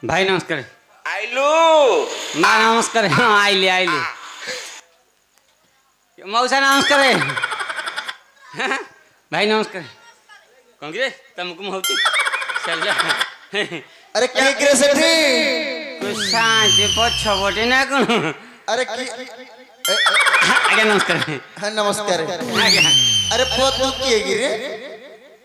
भाई नमस्कार आइलू माँ नमस्कार हाँ आइली आइली मौसा नमस्कार भाई नमस्कार कौन रे तुमको मुहूर्ती चल जा अरे के करे सेठी शांति पछ बटे ना कौन अरे आज्ञा नमस्कार हाँ नमस्कार आज्ञा अरे तू किए गिरे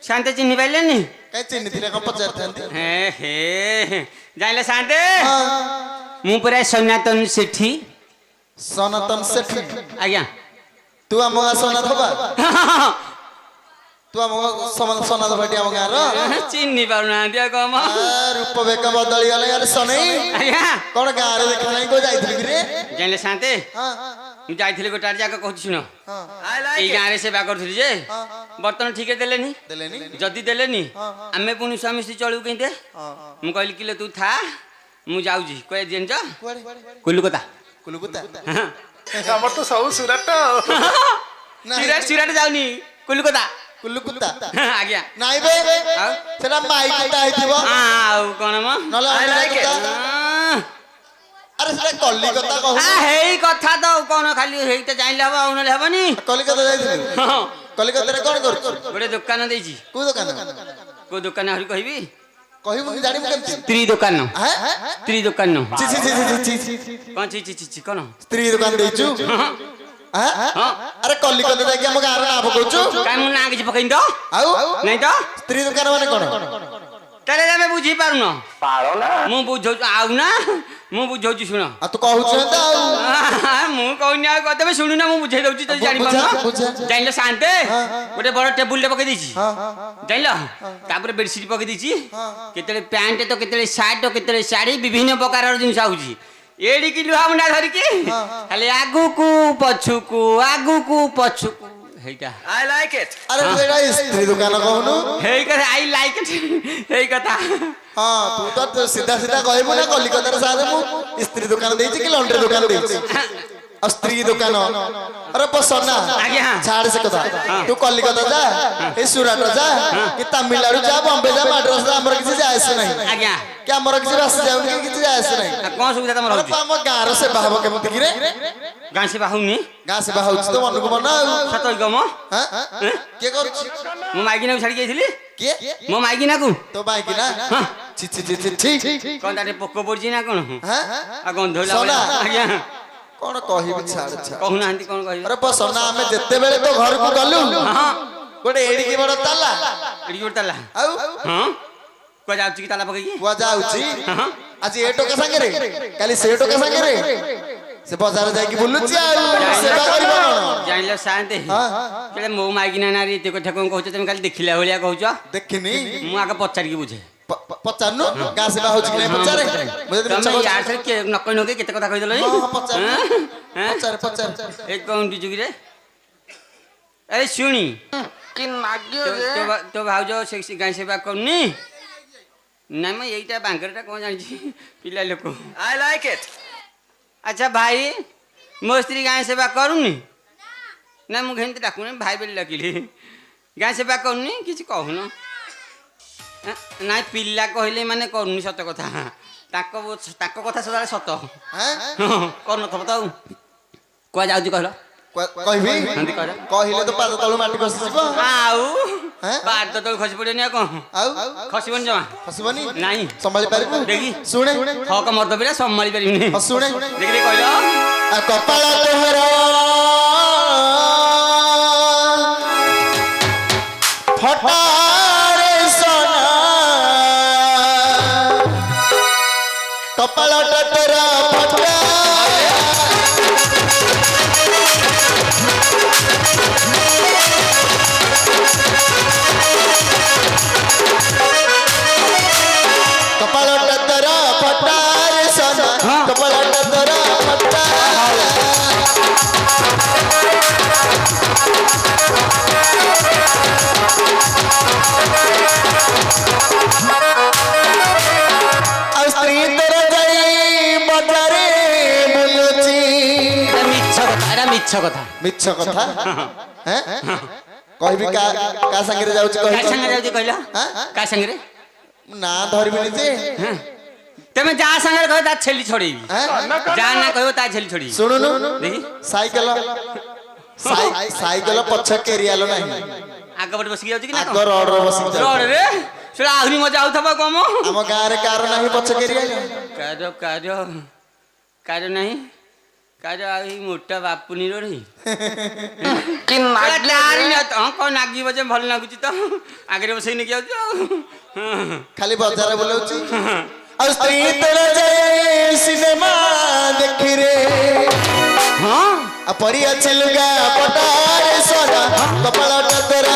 शांति चिन्ह पाइले नी कहीं चिन्ह थिले कौन पचार थांती हे हे जाइले शांति मु पूरा सनातन सेठी सनातन सेठी आज्ञा तू आम गाँ सनात हबा तू आम सनात भाटी आम गाँ रो चिन्ह पाउना दिया कम रूप बेक बदली गले यार सनै आज्ञा कौन गाँ रे देखा नहीं को जाइथिली गिरे जाइले शांति हां मु जाइथिले गोटा जाका कहू सुनो हां एई गाँ रे सेवा करथुली जे बर्तन ठीक देलेनी देलेनी जदी देलेनी आमे पुनी स्वामी स्त्री चलू केंते मु कहली किले तू था मु जाउजी कोए जेन जा कोलकाता कुलकुता हमर तो सब सुरत सिराट जाउनी कोलकाता कुलकुता आज्ञा नाइ बे सेटा माइक कुता हिथिबो आउ कोन म नले I like it. अरे सेटा कलिकता कहू हेई कथा तो कोन खाली हेईटा जाइले हबो उनले हबनी कलिकता जाइथिली कलिकता रे कोन कर गोटे दुकान देइची को दुकान को दुकान हरि कहबी कहू मुझे जानि केमति स्त्री दुकान हैं स्त्री दुकान ची ची ची ची ची कोन ची कोन स्त्री दुकान देइचु हैं अरे कलिकता जाके हम गार ना पकोचु काई मु ना किछ पकैन तो आउ नहीं तो स्त्री दुकान माने कोन तले जामे बुझी पारुनो पारो ना मु बुझौ आउ ना मु बुझौ सुनो आ तू कहू छ आउ मु कहनी आ कते सुनु ना मु बुझाई दउची तो जानि पारुनो जाइले शांते गोटे बड़ टेबुल ले पकै दिछि जाइलो तापर बेडशीट पकै दिछि केतले पैंट तो केतले शर्ट तो केतले साड़ी विभिन्न प्रकार जिनिस आउची एडी कि लुहा मुंडा धरि की खाली आगु को पछु को हेटा आई लाइक इट अरे बेटा स्त्री दुकान कहनु हेई करे आई लाइक इट हेई कथा हां तू तो सीधा सीधा कहबो ना कलिकता रे साथे मु स्त्री दुकान देइछि कि लॉन्ड्री दुकान देइछि और स्त्री दुकान अरे पसना आज्ञा छाड़ से कथा तू कलिकता जा ए सुरत जा कि तमिलनाडु जा बॉम्बे जा मद्रास जा हमर किछि जाय से नहीं आज्ञा क्या हमर किछि रास जाउ कि किछि जाय से नहीं कोन सुविधा तमर अरे होची हम गाँ रे से बाहब केमति गिरे गां से बाहुनी गाँ से बाहब तो मन को मना सतोई गम हां के कर मु माइकिना छाड़ी गेथिली के मो माइकिना को तो बाई कि ना छि छि छि छि कोन ताटे पोको पड़जी ना कोन हां आ गंध होला सोना। आज्ञा कोन कहबी छाड़ छाड़ कहू नांती कोन कहि अरे पसना हमें जेते बेले तो घर को गलु हां गोटे एडी की बड़ ताला एडी जोड़ताला आउ हां को जाउची की ताला पकई कुआ जाउची हां आज ए टोका संगे रे काली से टोका संगे रे से बाजार जाई की बुलुची आउ सेवा करबो कोन जानिलो शांति हां केले मो माइकिना नारी ते कथा कोन कहू तमे खाली देखिला भलिया कहूछ देखिनी मु आके पचार की बुझे पचारनु गाँ से बाहु कि नहीं पचारे मुझे तो तमे यार से के नकई नकई केते कथा कहि देलो हां पचार पचार पचार एक कौन दिजु रे अरे सुनी कि नागियो तो भाउजो से गाय सेवा करनी ना मैं यहीटा बांकरटा कौन जानी पिला लोक आई लाइक इट अच्छा भाई मो स्त्री गाय सेवा करूनी ना मु घेन डाकुनी भाई बेली लकिली गाय सेवा करूनी किछ कहून ना पिला कहले माने करूनी सत कथा ताको कथा सदा सत हैं करन थब तो कुआ जाउची कहलो कहबी हंदी कहला कहिले तो पाद तळु माटी खसी जीव आउ हैं बाद तो खसी पड़े नहीं कौन आउ खसीबन जमा खसबनी नहीं संभाली पारिबु देखी सुने हक मर्द पिला संभाली पारिबनी सुने देखि रे कहलो आ कपाळ तोहरा फटारे सोना कपाळ तोरा फटा कपाळ तोरा फटारे सोना कपाळ तोरा फटा स्त्री तोरा जाई बजारे बुलुची मिछ कथा मिछ कथा हैं कहबी का संगे जाउची का कहबी संगे जाउची कहलो हां का संगे रे ना धरबिनी जे ତମେ ଯାହା ସାଙ୍ଗରେ କହିବ ତା ଛେଲି ଛଡେଇବି ଯାହା ନା କହିବ ତା ଛେଲି ଛଡେଇବି ଶୁଣୁନୁ ଦେଖି ସାଇକେଲ ସାଇକେଲ ପଛ କେରିଆଲ ନାହିଁ ଆଗ ପଟେ ବସିକି ଯାଉଛି କି ନା ଆଗ ରଡରେ ବସିକି ଯାଉଛି। ରୋଡରେ ସେଟା ଆହୁରି ମଜା ଆଉଥିବ କମ ଆମ ଗାଁରେ କାର ନାହିଁ ପଛ କେରିଆଲ କାର ନାହିଁ କାର ଆଉ ଏଇ ମୋଟା ବାପୁନି ରୋଡ କି ନାଗିବ ହଁ କଣ ନାଗିବ ଯେ ଭଲ ଲାଗୁଛି ତ ଆଗରେ ବସେଇ ନେଇକି ଯାଉଛୁ ଆଉ ଖାଲି ବଜାର ବୁଲାଉଛି ଆଉ ସ୍ତ୍ରୀ ତୋର ଯାଏ ସିନେମା ଦେଖିରେ ହଁ ଆଉ ପରି ଅଛି ଲୁଗା ପଟାରେ ସରା କପାଳଟା ତୋର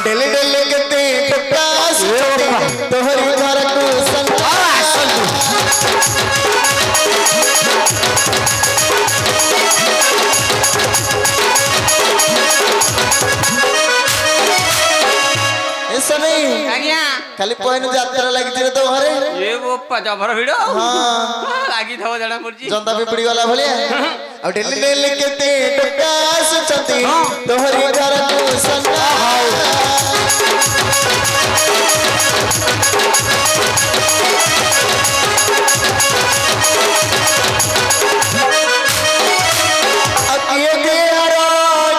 ଡେଲି ଡେଲି କେତେ ଟୋକା ଆସୁଛନ୍ତି ତୋହରି ଘରକୁ ଏସା ନାଇଁ ଆଜ୍ଞା ଖାଲି ପଇନ ଯାତ୍ରା ଲାଗିଛି ରେ ତୋ ଘରେ ଏ ବୋପା ଜବର ଭିଡ ହଁ ଲାଗିଥିବ ଜଣା ପଡୁଛି ଜନ୍ଦା ପିପିଡି ଗଲା ଭଳିଆ ଆଉ ଡେଲି ଡେଲି କେତେ ଟୋକା ଆସୁଛନ୍ତି ତୋହରି ଘରକୁ ସନ୍ଧ୍ୟା ଆଉ କିଏ ଦିଏ ହର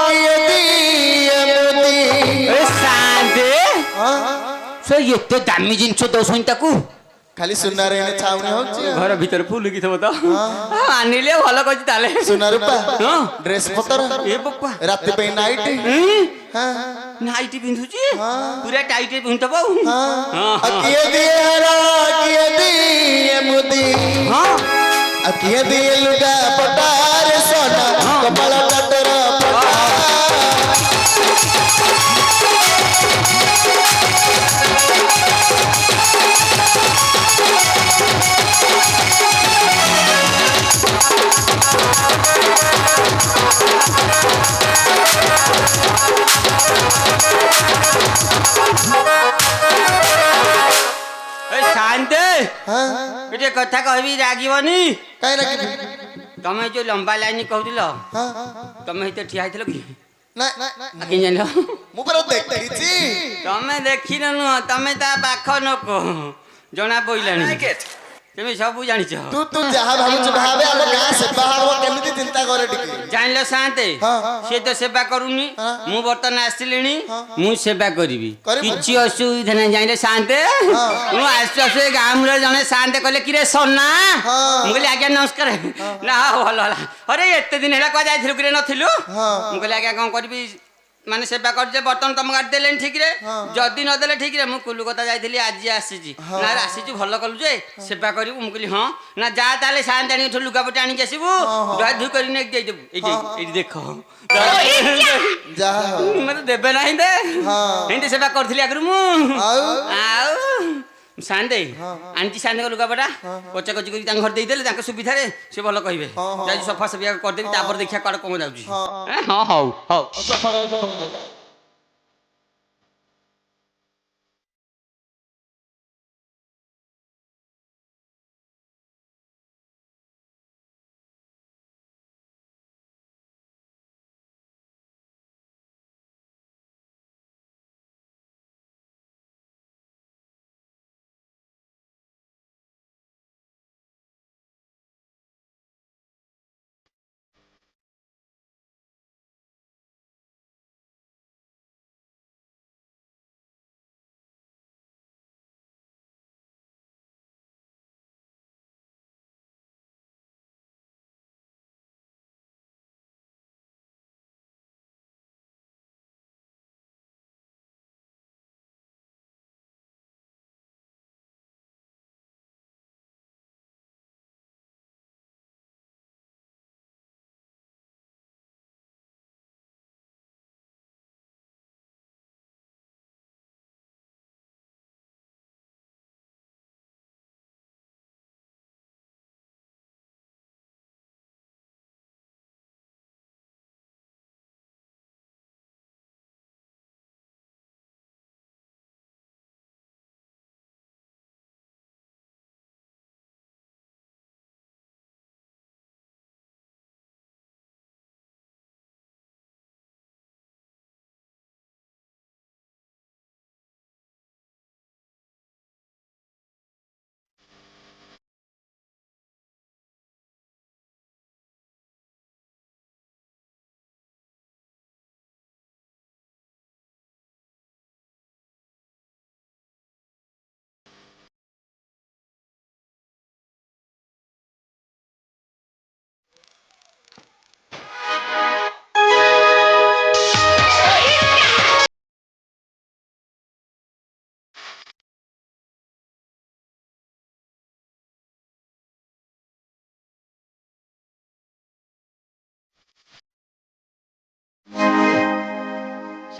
କିଏ ଦିଏ ମୋଦି ସାନ୍ଦେ ସେ ଏତେ ଦାମୀ ଜିନିଷ ଦଉଛନ୍ତି ତାକୁ ଖାଲି ସୁନାରେ ଏଣେ ଛାଉଣି ହଉଛି ଘର ଭିତରେ ଫୁଲ କି ଥିବ ତ ଆଣିଲେ ଭଲ କରିଛି ତାହେଲେ ସୁନା ରୂପା ହଁ ଡ୍ରେସ ପତର ଏ ବୋପା ରାତି ପାଇଁ ନାଇଟ୍ ନାଇଟି ପିନ୍ଧୁଛି ପୁରା ଟାଇଟ୍ ପିନ୍ଧୁଥିବ ଆଉ ଆଉ କିଏ ଦିଏ ହର କିଏ ଦିଏ ମୋଦି ହଁ ଆଉ କିଏ ଦିଏ ଲୁଗା ପଟାରେ ସନା କପାଳ କାଟର ଶାନ୍ତେ ଗୋଟେ କଥା କହିବି ରାଗିବନି କାଇଁ ରାଗିବି ତମେ ଯୋଉ ଲମ୍ବା ଲାଇନ କହୁଥିଲ ତମେ ଏତେ ଠିଆ ହେଇଥିଲ କି ନା କେମିତି ଜାଣିଲ ମୁଁ ପରା ଦେଖିଛି ତମେ ଦେଖିନ ନୁହଁ ତମେ ତା ପାଖ ଲୋକ ଜଣା ପଇଲାଣି like it. ତମେ ସବୁ ଜାଣିଛ ତୁ ଯାହା ଭାବୁଛୁ ଭାବେ ଆମ ଗାଁ ସେବା ହବ କେମିତି ଚିନ୍ତା କରେ ଟିକେ ଜାଣିଲ ଶାନ୍ତେ ସିଏ ତ ସେବା କରୁନି ମୁଁ ବର୍ତ୍ତମାନ ଆସିଲିଣି ମୁଁ ସେବା କରିବି କିଛି ଅସୁବିଧା ନାହିଁ ଜାଣିଲ ଶାନ୍ତେ ମୁଁ ଆସୁ ଆସୁ ଏ ଗାଁ ମୂଳରେ ଜଣେ ଶାନ୍ତେ କହିଲେ କିରେ ସନା ମୁଁ କହିଲି ଆଜ୍ଞା ନମସ୍କାର ନା ଭଲ ହେଲା ଅରେ ଏତେ ଦିନ ହେଲା କୁଆ ଯାଇଥିଲୁ କିରେ ନଥିଲୁ ମୁଁ କହିଲି ଆଜ୍ଞା କଣ କରିବି ମାନେ ସେବା କରୁଛେ ବର୍ତ୍ତମାନ ତମ ଗାଡ଼ି ଦେଲେଣି ଠିକରେ ଯଦି ନଦେଲେ ଠିକରେ ମୁଁ କୁଲୁକତା ଯାଇଥିଲି ଆଜି ଆସିଛି ନା ଆସିଛୁ ଭଲ କଲୁ ଯେ ସେବା କରିବୁ ମୁଁ କହିଲି ହଁ ନା ଯା ତାହେଲେ ସାନ୍ତ ଆଣିକି ଏଠୁ ଲୁଗାପଟା ଆଣିକି ଆସିବୁ ଧୁଆ ଧୁଇ କରି ନେଇକି ଦେଇଦେବୁ ଏଇଠି ଦେଖ ମତେ ଦେବେ ନାହିଁ ଦେ ଏମିତି ସେବା କରୁଥିଲି ଆଗରୁ ମୁଁ ଆଉ ସାନ୍ଦେ ଆଣିଛି ସାନ୍ଦେଙ୍କ ଲୁଗାପଟା କଚା କଚି କରି ତାଙ୍କ ଘରେ ଦେଇଦେଲେ ତାଙ୍କ ସୁବିଧାରେ ସେ ଭଲ କହିବେ ଯାଇ ସଫା ସଫିଆ କରିଦେବି ତାପରେ ଦେଖିବା କୁଆଡେ କଣ ଯାଉଛି ହଁ ହଉ ହଉ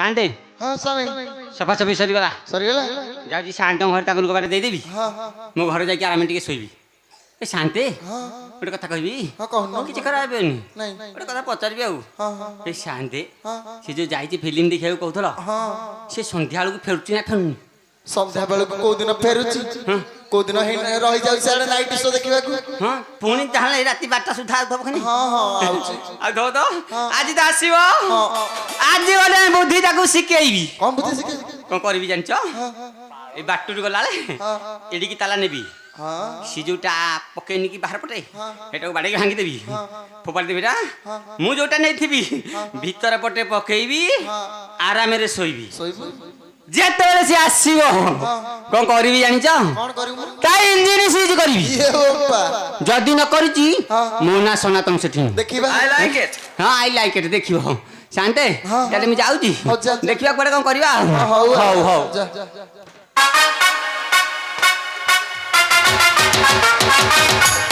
ଶାନ୍ତେ ହଁ ସ୍ୱାମୀ ସଫାସଫି ସରିଗଲା ସରିଗଲା ଯାଉଛି ଶାନ୍ତଙ୍କ ଘରେ ତାକୁ ଲୁଗାଟା ଦେଇଦେବି ହଁ ହଁ ମୋ ଘରେ ଯାଇକି ଆରାମରେ ଟିକେ ଶୋଇବି ଏ ଶାନ୍ତେ ହଁ ଗୋଟେ କଥା କହିବି ହଁ କହୁନ କିଛି ଖରାପ ହେବନି ନାଇଁ ଗୋଟେ କଥା ପଚାରିବି ଆଉ ହଁ ହଁ ଏ ଶାନ୍ତେ ହଁ ସେ ଯୋଉ ଯାଇଛି ଫିଲ୍ମ ଦେଖିବାକୁ କହୁଥିଲ ହଁ ସେ ସନ୍ଧ୍ୟା ବେଳକୁ ଫେରୁଛି ନା ଫେରୁନି ସନ୍ଧ୍ୟା ବେଳକୁ କୋଉ ଦିନ ଫେରୁଛି କୋଉ ଦିନ ରହିଯାଉଛି ସିଆଡେ ନାଇଟ୍ ଶୋ ଦେଖିବାକୁ ହଁ ପୁଣି ତାହେଲେ ରାତି 12ଟା ସୁଦ୍ଧା ଆଉଥିବ ଖାଲି ହଁ ହଁ ଆଉଛି ଆଉଥିବ ତ ହଁ। ଆଜି ତ ଆସିବ ହଁ ଆଜି ଗଲେ ବୁଦ୍ଧି ତାକୁ ଶିଖେଇବି କଣ ବୁଝି ଶିଖେ କଣ କରିବି ଜାଣିଛ ହଁ ଏଇ ବାଟୁରୁ ଗଲାବେଳେ ହଁ ଏଡ଼ିକି ତାଲା ନେବି ହଁ ସେ ଯୋଉଟା ପକେଇନି କି ବାହାର ପଟେ ହଁ। ସେଟାକୁ ବାଡ଼େଇକି ଭାଙ୍ଗିଦେବି ହଁ। ଫୋପାଡ଼ି ଦେବି ନା ହଁ। ମୁଁ ଯୋଉଟା ନେଇଥିବି ଭିତର ପଟେ ପକେଇବି ହଁ। ଆରାମରେ ଶୋଇବି ଶୋଇବୁ ଯେତେବେଳେ ସେ ଆସିବ କଣ କରିବି ଜାଣିଛ କଣ କରିବୁ ତା ଇଞ୍ଜିନ ସିଜ କରିବି ଇଏ ବୋପା ଯଦି ନ କରିଛି ହଁ। ମୋ ନା ସନାତନ ସେଠି ଦେଖିବା ହଁ ଆଇ ଲାଇକ୍ ଇଟ୍ ଦେଖିବ ଶାନ୍ତେ ହଁ। ତାହେଲେ ମୁଁ ଯାଉଛି ହଉ ଯା। ଦେଖିବା କୁଆଡ଼େ କଣ କରିବା ଆଉ ହଉ ହଉ ହଉ ଯା Thank you.